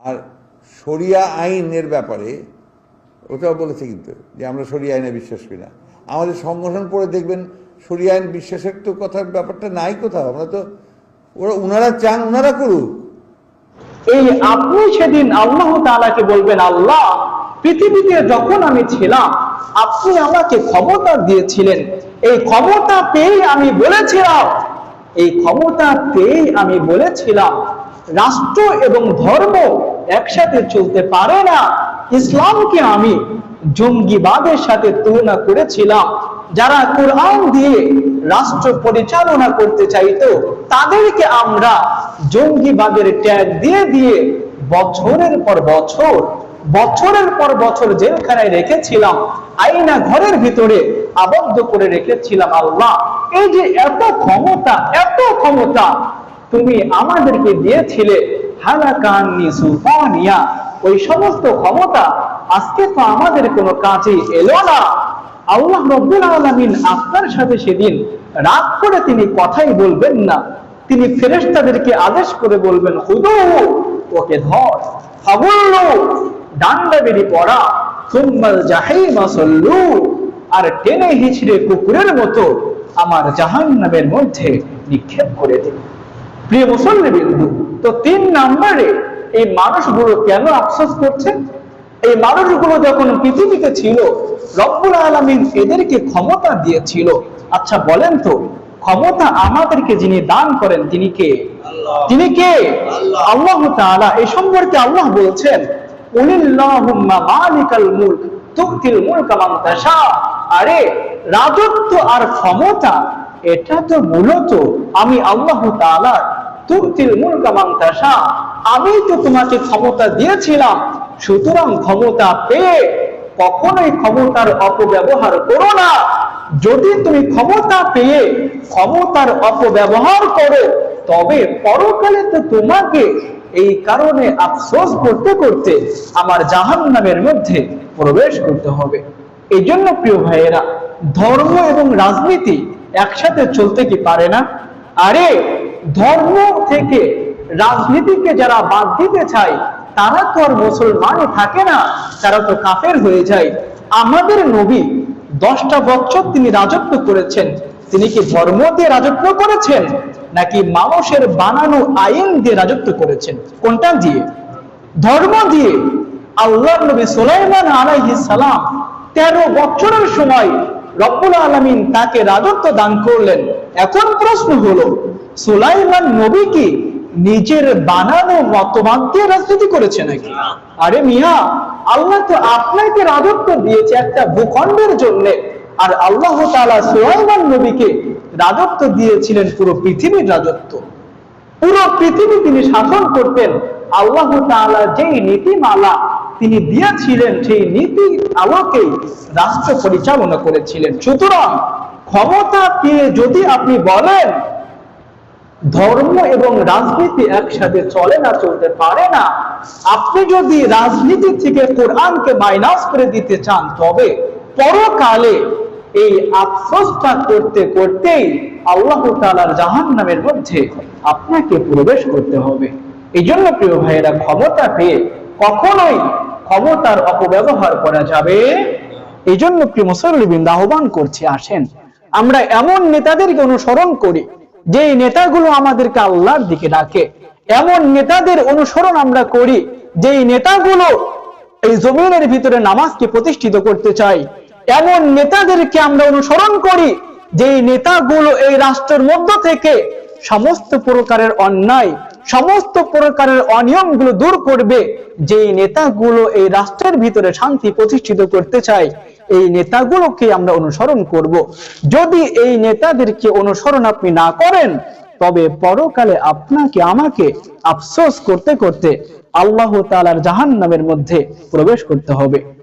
আর শরিয়া আইনের ব্যাপারে ওটাও বলেছে কিন্তু যে আমরা শরিয়া আইনে বিশ্বাস করি না। আমাদের সংগঠন পড়ে দেখবেন শরিয়া আইন বিশ্বাসের তো কথার ব্যাপারটা নাই কোথাও। আমরা তো ওনারা চান ওনারা করুক। এই আপনি সেদিন আল্লাহ তাআলাকে বলবেন, আল্লাহ পৃথিবীতে যখন আমি ছিলাম আপনি আমাকে ক্ষমতা দিয়েছিলেন, এই ক্ষমতা পেয়ে আমি বলেছিলাম রাষ্ট্র এবং ধর্ম একসাথে চলতে পারে না। ইসলামকে আমি জঙ্গিবাদের সাথে তুলনা করেছিলাম। যারা কোরআন দিয়ে রাষ্ট্র পরিচালনা করতে চাইতো তাদেরকে আমরা জঙ্গিবাদের ট্যাগ দিয়ে দিয়ে বছরের পর বছর জেলখানায় রেখেছিলাম, আয়না ঘরের ভিতরে আবদ্ধ করে রেখেছিলাম। আল্লাহ, এই যে এত ক্ষমতা তুমি আমাদেরকে দিয়েছিলে, হালাকান্নি সুলতানিয়া, ওই সমস্ত ক্ষমতা আজকে তো আমাদের কোনো কাজে এলো না। আল্লাহ রাব্বুল আলামিন আপনার সাথে সেদিন রাগ করে তিনি কথাই বলবেন না, তিনি ফেরেশতাদেরকে আদেশ করে বলবেন, খুদুহু, ওকে ধর, ফাগুল্লু, ডান্ডা বেরি পড়া, সুম্মাল জাহিমা সাল্লু, আর টেনে হিচড়ে কুকুরের মতো আমার জাহান্নামের মধ্যে নিক্ষেপ করে দিন। প্রিয় মুসল্লিবৃন্দ, তো 3 নম্বরে এই মানুষগুলো কেন আফসোস করছে? এই মানুষগুলো যখন পৃথিবীতে ছিল রব্বুল আলামিন এদেরকে ক্ষমতা দিয়েছিল। আচ্ছা বলেন তো, ক্ষমতা আমাদেরকে যিনি দান করেন তিনি কে? তিনি কে? আল্লাহ তাআলা। এই সম্পর্কে আল্লাহ বলছেন, কুলিল্লাহুম্মা মালিকাল মুলক তুতিল মুলকা মান তাশা। আরে রাজত্ব আর ক্ষমতা এটা তো মূলত আমি আল্লাহ তাআলা, তুতিল মুলকা মান তাশা, আমি তো তোমাকে ক্ষমতা দিয়েছিলাম। সুতরাং ক্ষমতা পেয়ে কখনোই ক্ষমতার অপব্যবহার করো না। যদি তুমি ক্ষমতা পেয়ে ক্ষমতার অপব্যবহার করো তবে পরকালে তো তোমাকে এই কারণে আফসোস করতে করতে আমার জাহান্নামের মধ্যে প্রবেশ করতে হবে। এই জন্য প্রিয় ভাইয়েরা, ধর্ম এবং রাজনীতি একসাথে চলতে কি পারে না? আরে ধর্ম থেকে রাজনীতিকে যারা বাদ দিতে চায় তারা তো আর মুসলমানই থাকে না, তারা তো কাফের হয়ে যায়। আমাদের নবী 10টা বছর তিনি রাজত্ব করেছেন, তিনি কি ধর্ম দিয়ে রাজত্ব করেছেন নাকি মানুষের বানানো আইন দিয়ে রাজত্ব করেছেন? কোনটা দিয়ে? ধর্ম দিয়ে। আল্লাহর নবী সুলাইমান আলাইহিস সালাম 13 বছরের সময় রব্বুল আলামিন তাকে রাজত্ব দান করলেন। এখন প্রশ্ন হলো, সুলাইমান নবী কি নিজের বানানো মতবাদ দিয়ে রাজনীতি করেছে নাকি? আরে মিয়া, আল্লাহ তো আপনাকে রাজত্ব দিয়েছে একটা ভূখণ্ডের জন্য, আর আল্লাহ তাআলা সুলাইমান নবীকে রাজত্ব দিয়েছিলেন পুরো পৃথিবীর রাজত্ব। পুরো পৃথিবী তিনি শাসন করতেন। আল্লাহ তাআলা যেই নীতিমালা তিনি দিয়েছিলেন সেই নীতি আলোকেই রাষ্ট্র পরিচালনা করেছিলেন। সুতরাং ক্ষমতা পেয়ে যদি আপনি বলেন ধর্ম এবং রাজনীতি একসাথে চলে না, চলতে পারে না, আপনি যদি রাজনীতি থেকে কোরআনকে মাইনাস করে দিতে চান তবে পরকালে এই আফসোসটা করতে করতেই আল্লাহ তাআলার জাহান্নামের মধ্যে আপনাকে প্রবেশ করতে হবে। এই জন্য প্রিয় ভাইয়েরা, ক্ষমতা পেয়ে কখনোই ক্ষমতার অপব্যবহার করা যাবে। এই জন্য প্রিয় মুসল্লিবৃন্দ, আহ্বান করছি, আসেন আমরা এমন নেতাদেরকে অনুসরণ করি যেই নেতাগুলো আমাদেরকে আল্লাহর দিকে ডাকে। এমন নেতাদের অনুসরণ আমরা করি যেই নেতাগুলো এই জমিনের ভিতরে নামাজকে প্রতিষ্ঠিত করতে চায়। এমন নেতাদেরকে আমরা অনুসরণ করি যেই নেতাগুলো এই রাষ্ট্রের মধ্য থেকে সমস্ত প্রকারের অন্যায়, সমস্ত প্রকারের অনিয়মগুলো দূর করবে। যেই নেতাগুলো এই রাষ্ট্রের ভিতরে শান্তি প্রতিষ্ঠিত করতে চায়, এই নেতাগুলোকে আমরা অনুসরণ করব। যদি এই নেতাদেরকে অনুসরণ আপনি না করেন তবে পরকালে আপনাকে আমাকে আফসোস করতে করতে আল্লাহ তাআলার জাহান্নামের মধ্যে প্রবেশ করতে হবে।